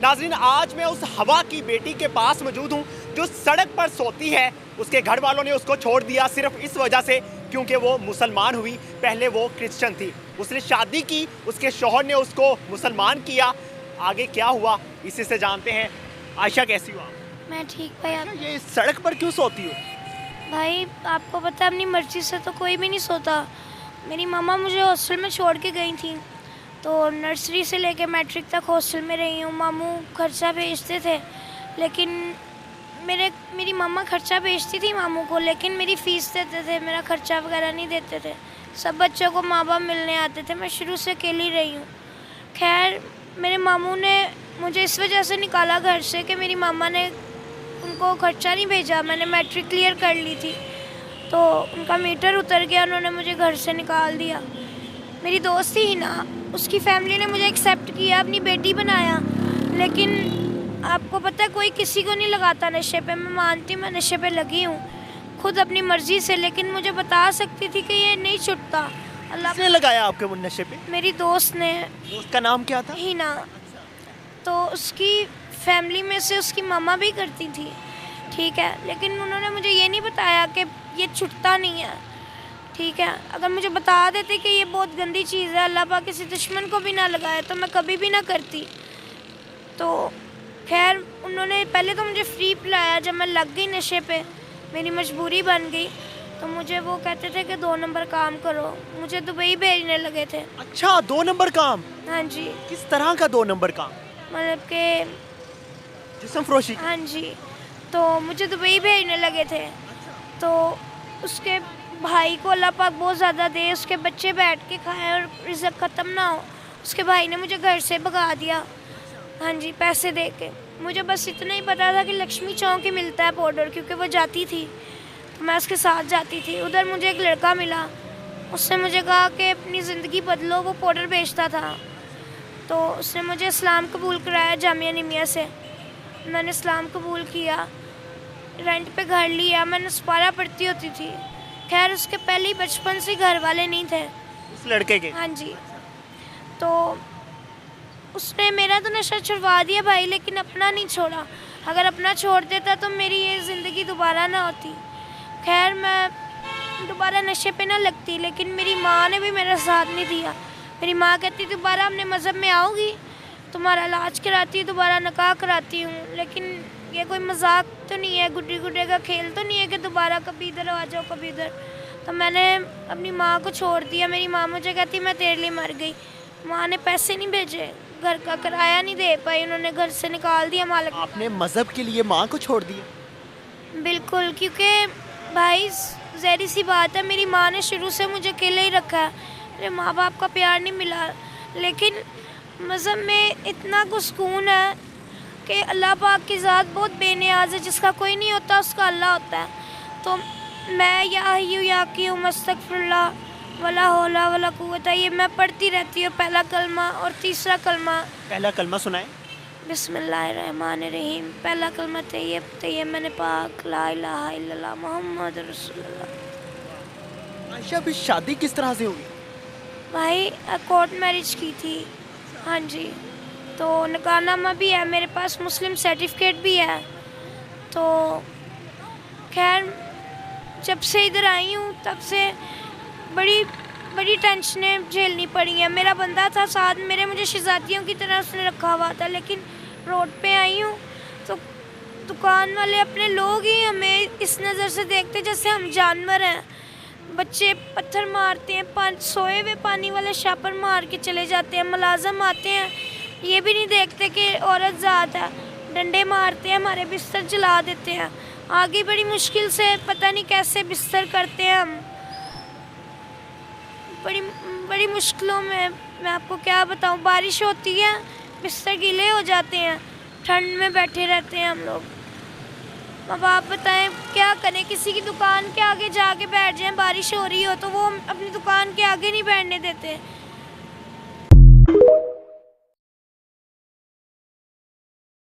नाज़रीन, आज मैं उस हवा की बेटी के पास मौजूद हूँ जो सड़क पर सोती है। उसके घर वालों ने उसको छोड़ दिया सिर्फ इस वजह से क्योंकि वो मुसलमान हुई। पहले वो क्रिश्चियन थी, उसने शादी की, उसके शौहर ने उसको मुसलमान किया। आगे क्या हुआ इसी से जानते हैं। आयशा, कैसी हो आप? मैं ठीक भाई। आप ये सड़क पर क्यों सोती हो? भाई आपको पता है अपनी मर्ज़ी से तो कोई भी नहीं सोता। मेरी मामा मुझे हॉस्टल में छोड़ के गई थी, तो नर्सरी से लेके मैट्रिक तक हॉस्टल में रही हूँ। मामू खर्चा भेजते थे, लेकिन मेरी मामा खर्चा भेजती थी मामू को, लेकिन मेरी फ़ीस देते थे, मेरा खर्चा वगैरह नहीं देते थे। सब बच्चों को माँ बाप मिलने आते थे। मैं शुरू से अकेली रही हूँ। खैर, मेरे मामू ने मुझे इस वजह से निकाला घर से कि मेरी मामा ने उनको खर्चा नहीं भेजा। मैंने मैट्रिक क्लियर कर ली थी, तो उनका मीटर उतर गया, उन्होंने मुझे घर से निकाल दिया। मेरी दोस्त थी ना, उसकी फैमिली ने मुझे एक्सेप्ट किया, अपनी बेटी बनाया। लेकिन आपको पता है कोई किसी को नहीं लगाता नशे पे। मैं मानती हूँ मैं नशे पे लगी हूँ खुद अपनी मर्ज़ी से, लेकिन मुझे बता सकती थी कि ये नहीं छुटता। अल्लाह किसने लगाया आपके वो नशे पे? मेरी दोस्त ने। दोस्त का नाम क्या था? हिना। तो उसकी फैमिली में से उसकी मामा भी करती थी, ठीक है, लेकिन उन्होंने मुझे ये नहीं बताया कि ये छुटता नहीं है, ठीक है। अगर मुझे बता देते कि ये बहुत गंदी चीज़ है, अल्लाह पाक किसी दुश्मन को भी ना लगाए, तो मैं कभी भी ना करती। तो खैर, उन्होंने पहले तो मुझे फ्री पिलाया। जब मैं लग गई नशे पे, मेरी मजबूरी बन गई, तो मुझे वो कहते थे कि 2 नंबर काम करो। मुझे दुबई भेजने लगे थे। अच्छा, 2 नंबर काम? हाँ जी। किस तरह का 2 नंबर काम? मतलब कि जिस्म फरोशी? हाँ जी। तो मुझे दुबई भेजने लगे थे, तो उसके भाई को अल्लाह पाक बहुत ज़्यादा दे, उसके बच्चे बैठ के खाएं और रिज़्क़ ख़त्म ना हो। उसके भाई ने मुझे घर से भगा दिया, हाँ जी, पैसे दे के। मुझे बस इतना ही पता था कि लक्ष्मी चौक ही मिलता है पाउडर, क्योंकि वो जाती थी, तो मैं उसके साथ जाती थी। उधर मुझे एक लड़का मिला, उसने मुझे कहा कि अपनी ज़िंदगी बदलो। वो पाउडर बेचता था, तो उसने मुझे इस्लाम कबूल कराया जामिया निमिया से। मैंने इस्लाम कबूल किया, रेंट पे घर लिया। मैंने सपारा पढ़ती होती थी। खैर, उसके पहले ही बचपन से घर वाले नहीं थे उस लड़के के? हाँ जी। तो उसने मेरा तो नशा छुड़वा दिया भाई, लेकिन अपना नहीं छोड़ा। अगर अपना छोड़ देता तो मेरी ये ज़िंदगी दोबारा ना होती। खैर, मैं दोबारा नशे पे ना लगती, लेकिन मेरी माँ ने भी मेरा साथ नहीं दिया। मेरी माँ कहती दोबारा अपने मज़हब में आओगी, तुम्हारा इलाज कराती हूँ, दोबारा निकाह कराती हूँ। लेकिन ये कोई मजाक तो नहीं है, गुड्डी गुड्डे का खेल तो नहीं है कि दोबारा कभी इधर आ जाओ कभी इधर। तो मैंने अपनी माँ को छोड़ दिया। मेरी माँ मुझे कहती मैं तेरे लिए मर गई। माँ ने पैसे नहीं भेजे, घर का किराया नहीं दे पाई, उन्होंने घर से निकाल दिया मालिक। आपने मजहब के लिए माँ को छोड़ दिया? बिल्कुल, क्योंकि भाई ज़ाहिर सी बात है, मेरी माँ ने शुरू से मुझे अकेले ही रखा है। मेरे माँ बाप का प्यार नहीं मिला, लेकिन मज़हब में इतना कुछ सुकून है कि अल्लाह पाक की ज़ात बहुत बेनियाज़ है। जिसका कोई नहीं होता उसका अल्लाह होता है। तो मैं या हय्यु या क़य्यूम अस्तग़फिरुल्लाह वला हौला वला कुव्वता, ये मैं पढ़ती रहती हूँ, पहला कलमा और तीसरा कलमा। पहला कलमा सुनाए। बिस्मिल्लाहिर्रहमानिर्रहीम। पहला कलमा तैयब तैयब मैंने पाक ला इलाहा इल्लल्लाह मुहम्मद रसूलुल्लाह। आयशा, अभी शादी किस तरह से हुई? भाई कोर्ट मैरिज की थी, हाँ जी। तो निकाहनामा भी है मेरे पास, मुस्लिम सर्टिफिकेट भी है। तो खैर, जब से इधर आई हूँ तब से बड़ी बड़ी टेंशनें झेलनी पड़ी हैं। मेरा बंदा था साथ मेरे, मुझे शहज़ादियों की तरह उसने रखा हुआ था, लेकिन रोड पे आई हूँ तो दुकान वाले अपने लोग ही हमें इस नज़र से देखते जैसे हम जानवर हैं। बच्चे पत्थर मारते हैं, सोए हुए पानी वाले शापर मार के चले जाते हैं। मुलाज़म आते हैं, ये भी नहीं देखते कि औरत ज़ात है, डंडे मारते हैं, हमारे बिस्तर जला देते हैं। आगे बड़ी मुश्किल से पता नहीं कैसे बिस्तर करते हैं हम, बड़ी बड़ी मुश्किलों में। मैं आपको क्या बताऊं, बारिश होती है, बिस्तर गीले हो जाते हैं, ठंड में बैठे रहते हैं हम लोग। अब आप बताएं क्या करें? किसी की दुकान के आगे जाके बैठ जाएं, बारिश हो रही हो तो वो अपनी दुकान के आगे नहीं बैठने देते।